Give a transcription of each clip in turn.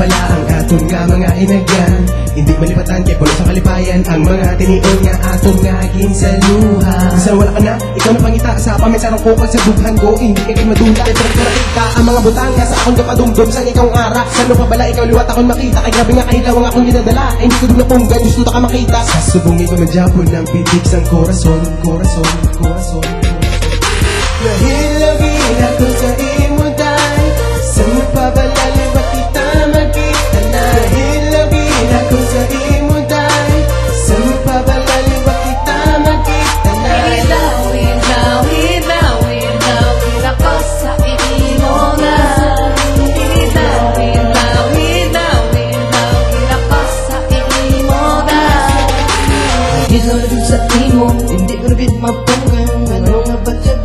pala ang aton nga mga inagyan. Hindi malipatan kay puno sa kalipayan ang mga tinion nga aton nga ginsaluha. Sa wala ka na, ikaw na pangita sa paminsarang kukal sa bughan ko. Hindi ka kayo madula, pero nakita ang mga butang nga sa akong kapadumdum sa ikaw ara. Sa ano pa bala, ikaw liwat akong makita. Ay grabe nga kahilaw ang akong ginadala. Ay hindi ko doon napunggan, gusto ka makita. Sa subungin ko madyapon ng pitik sang korason, korason, korason. Nahilagin ako sa imo day, sa magpabalaliwat kita magkita. Nahilagin ako sa imo day, sa magpabalaliwat kita magkita. Hilawin ako sa imo day. Hilawin ako sa imo day. Hilawin sa imo, hindi ko rin mapunggan. Ano nga ba dyan?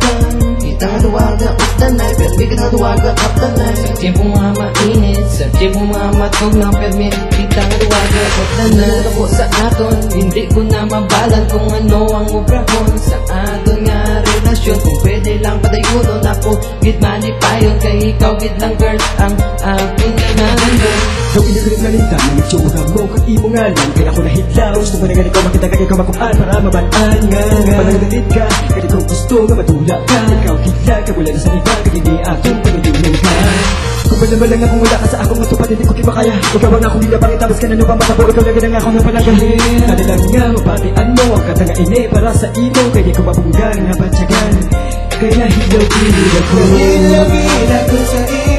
Kita nga duwaga at tanay, pero di ka nga duwaga at tanay. Sa tiyempo mga mainit, sa tiyempo mga matog na permit. Kita nga duwaga at tanay. Ako sa aton, hindi ko na mabalan kung ano ang obrahon sa aton nga relasyon. Kung pwede lang patayunon ako, git manipayon. Kay ikaw git lang girl, ang aking nanandun. Ikaw inagrit na linta, nangitsura mo kag imo nga lang. Kaya ako nahidlaw, gusto ko na ganit ko makita kaya ikaw makuhaan para mabalaan nga. Panagdalit ka, kaya ikaw gusto nga matula ka. Ikaw higla ka, wala na sa iba, kaya hindi akong panutunan ka. Kung ba lang akong wala ka sa akong matupad, hindi ko kimakaya. Ikaw ang akong hilabang, tapos ka na nung pamatabo. Ikaw lang ang akong napalagahin. Kanilang nga, mapatian mo ang katanga ini para sa imo. Kaya di ko mapunggan nga batyagan. Kaya hilaw-hilid ako. Hilaw-hilid ako sa imo.